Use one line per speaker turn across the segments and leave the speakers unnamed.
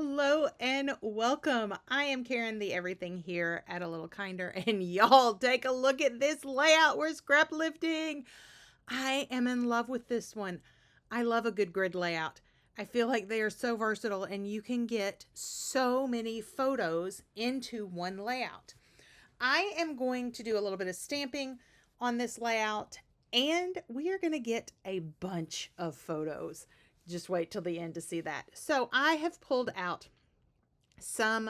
Hello and welcome. I am Karen, the everything here at A Little Kinder, and y'all take a look at this layout. We're scraplifting. I am in love with this one. I love a good grid layout. I feel like they are so versatile and you can get so many photos into one layout. I am going to do a little bit of stamping on this layout and we are going to get a bunch of photos. Just wait till the end to see that. So I have pulled out some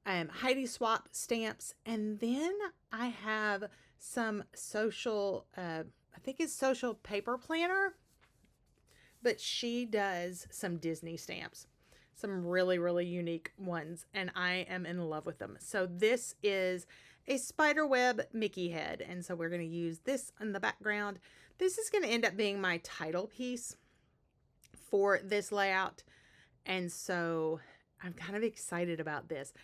Heidi Swap stamps, and then I have some social, I think it's Social Paper Planner, but she does some Disney stamps, some really, really unique ones, and I am in love with them. So this is a spiderweb Mickey head, and so we're going to use this in the background. This is going to end up being my title piece for this layout, and so I'm kind of excited about this.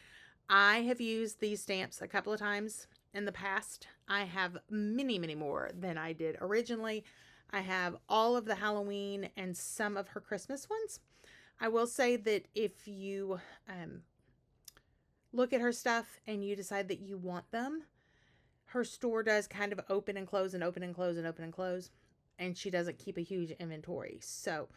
I have used these stamps a couple of times in the past. I have many, many more than I did originally. I have all of the Halloween and some of her Christmas ones. I will say that if you look at her stuff and you decide that you want them, her store does kind of open and close and open and close and open and close, and she doesn't keep a huge inventory. So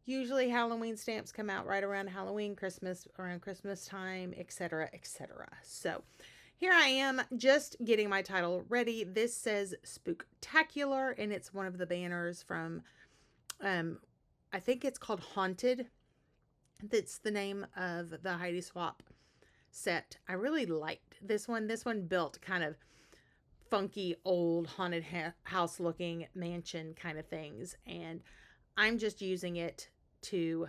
usually Halloween stamps come out right around Halloween, Christmas, around Christmas time, etc., etc. So here I am just getting my title ready. This says Spooktacular, and it's one of the banners from, I think it's called Haunted. That's the name of the Heidi Swap set. I really liked this one. This one built kind of funky, old, haunted house looking mansion kind of things. And I'm just using it to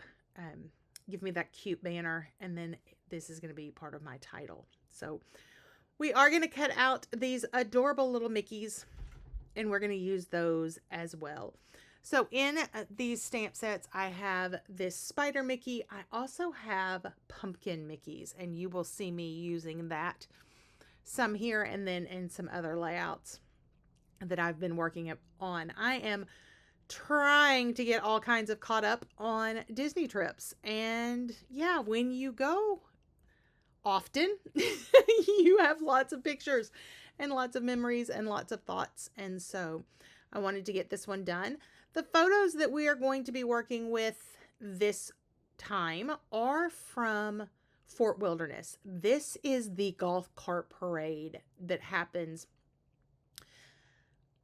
give me that cute banner. And then this is going to be part of my title. So we are going to cut out these adorable little Mickeys, and we're going to use those as well. So in these stamp sets, I have this Spider Mickey. I also have Pumpkin Mickeys, and you will see me using that some here and then in some other layouts that I've been working on. I am trying to get all kinds of caught up on Disney trips. And yeah, when you go often, you have lots of pictures and lots of memories and lots of thoughts. And so I wanted to get this one done. The photos that we are going to be working with this time are from Fort Wilderness. This is the golf cart parade that happens,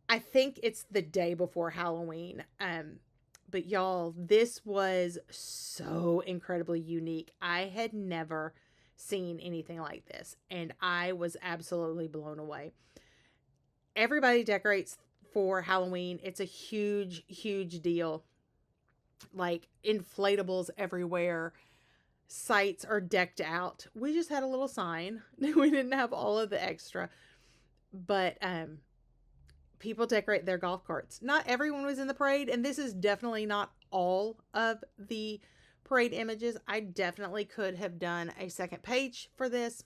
I think it's the day before Halloween. But y'all, this was so incredibly unique. I had never seen anything like this, and I was absolutely blown away. Everybody decorates for Halloween. It's a huge, huge deal. Like inflatables everywhere. Sites are decked out. We just had a little sign. We didn't have all of the extra. But people decorate their golf carts. Not everyone was in the parade, and this is definitely not all of the parade images. I definitely could have done a second page for this.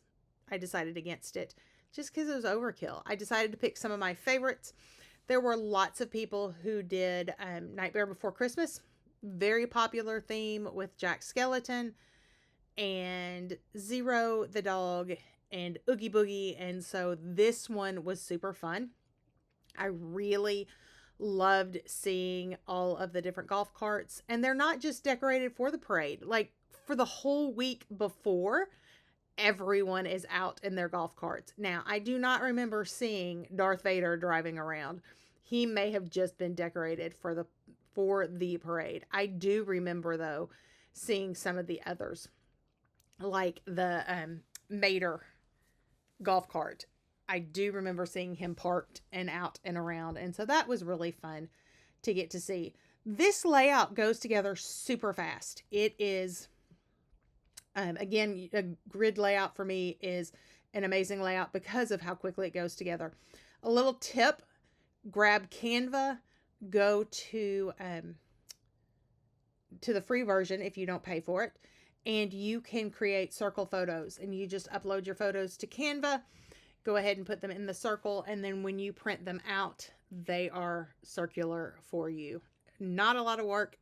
I decided against it just because it was overkill. I decided to pick some of my favorites. There were lots of people who did Nightmare Before Christmas. Very popular theme with Jack Skellington and Zero the dog and Oogie Boogie. And so this one was super fun. I really loved seeing all of the different golf carts, and they're not just decorated for the parade. Like for the whole week before, everyone is out in their golf carts. Now, I do not remember seeing Darth Vader driving around. He may have just been decorated for the parade. I do remember though seeing some of the others, like the Mater golf cart. I do remember seeing him parked and out and around. And so that was really fun to get to see. This layout goes together super fast. It is, again, a grid layout for me is an amazing layout because of how quickly it goes together. A little tip, grab Canva, go to the free version if you don't pay for it, and you can create circle photos, and you just upload your photos to Canva. Go ahead and put them in the circle, and then when you print them out, they are circular for you. Not a lot of work.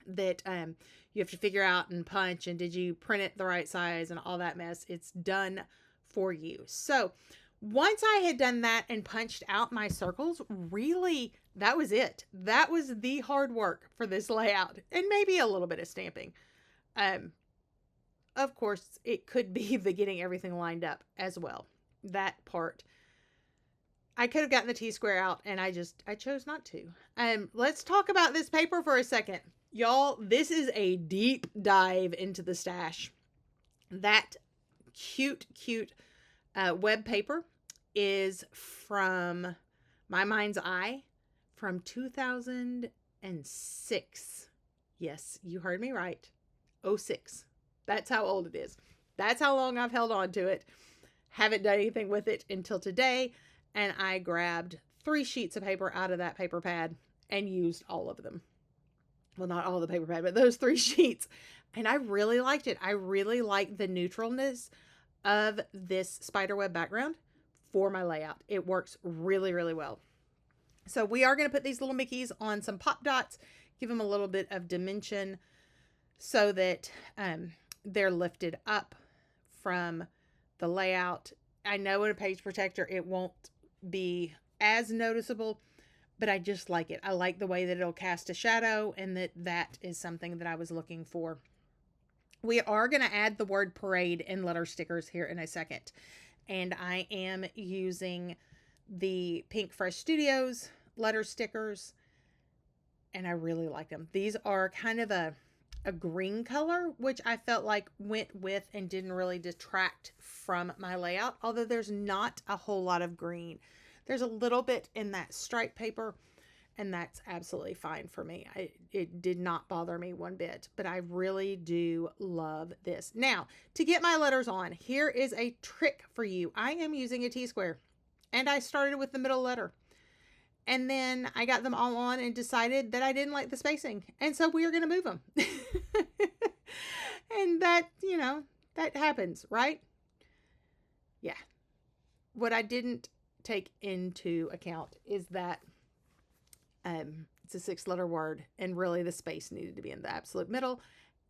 that you have to figure out and punch, and did you print it the right size and all that mess. It's done for you. So once I had done that and punched out my circles, really, that was it. That was the hard work for this layout, and maybe a little bit of stamping. Of course, it could be the getting everything lined up as well. That part, I could have gotten the T-square out, and I chose not to. Let's talk about this paper for a second. Y'all, this is a deep dive into the stash. That cute web paper is from My Mind's Eye from 2006. Yes, you heard me right. 06. That's how old it is. That's how long I've held on to it. Haven't done anything with it until today. And I grabbed 3 sheets of paper out of that paper pad and used all of them. Well, not all the paper pad, but those 3 sheets. And I really liked it. I really like the neutralness of this spiderweb background for my layout. It works really, really well. So we are going to put these little Mickeys on some pop dots, give them a little bit of dimension so that they're lifted up from the layout. I know in a page protector it won't be as noticeable, but I just like it. I like the way that it'll cast a shadow, and that is something that I was looking for. We are going to add the word parade in letter stickers here in a second, and I am using the Pink Fresh Studios letter stickers, and I really like them. These are kind of a green color, which I felt like went with and didn't really detract from my layout, although there's not a whole lot of green. There's a little bit in that stripe paper, and that's absolutely fine for me. It did not bother me one bit, but I really do love this. Now, to get my letters on, here is a trick for you. I am using a T-square, and I started with the middle letter. And then I got them all on and decided that I didn't like the spacing. And so we are going to move them. And that, that happens, right? Yeah. What I didn't take into account is that it's a 6-letter word, and really the space needed to be in the absolute middle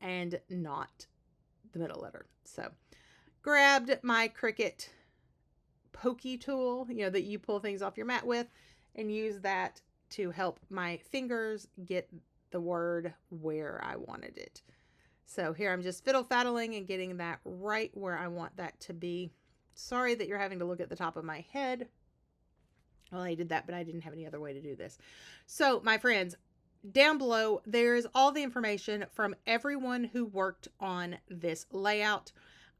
and not the middle letter. So grabbed my Cricut pokey tool, that you pull things off your mat with, and use that to help my fingers get the word where I wanted it. So here I'm just fiddle-faddling and getting that right where I want that to be. Sorry that you're having to look at the top of my head. Well, I did that, but I didn't have any other way to do this. So, my friends, down below, there's all the information from everyone who worked on this layout.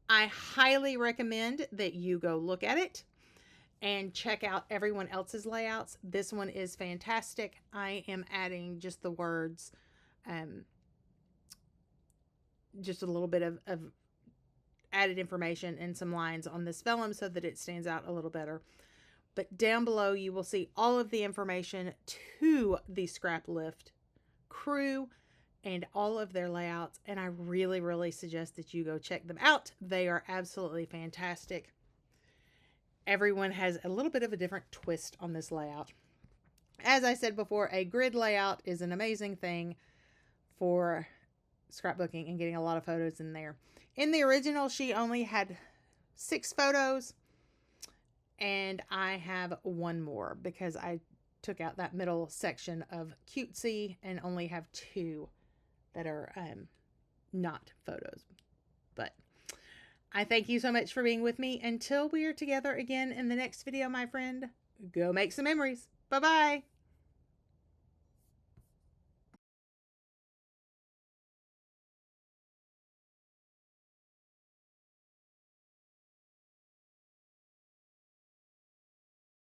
I highly recommend that you go look at it and check out everyone else's layouts. This one is fantastic. I am adding just the words, just a little bit of added information and some lines on this vellum so that it stands out a little better. But down below, you will see all of the information to the Scraplift crew and all of their layouts. And I really, really suggest that you go check them out. They are absolutely fantastic. Everyone has a little bit of a different twist on this layout. As I said before, a grid layout is an amazing thing for scrapbooking and getting a lot of photos in there. In the original, she only had 6 photos. And I have 1 more because I took out that middle section of cutesy and only have 2 that are not photos. But I thank you so much for being with me. Until we are together again in the next video, my friend, go make some memories. Bye-bye.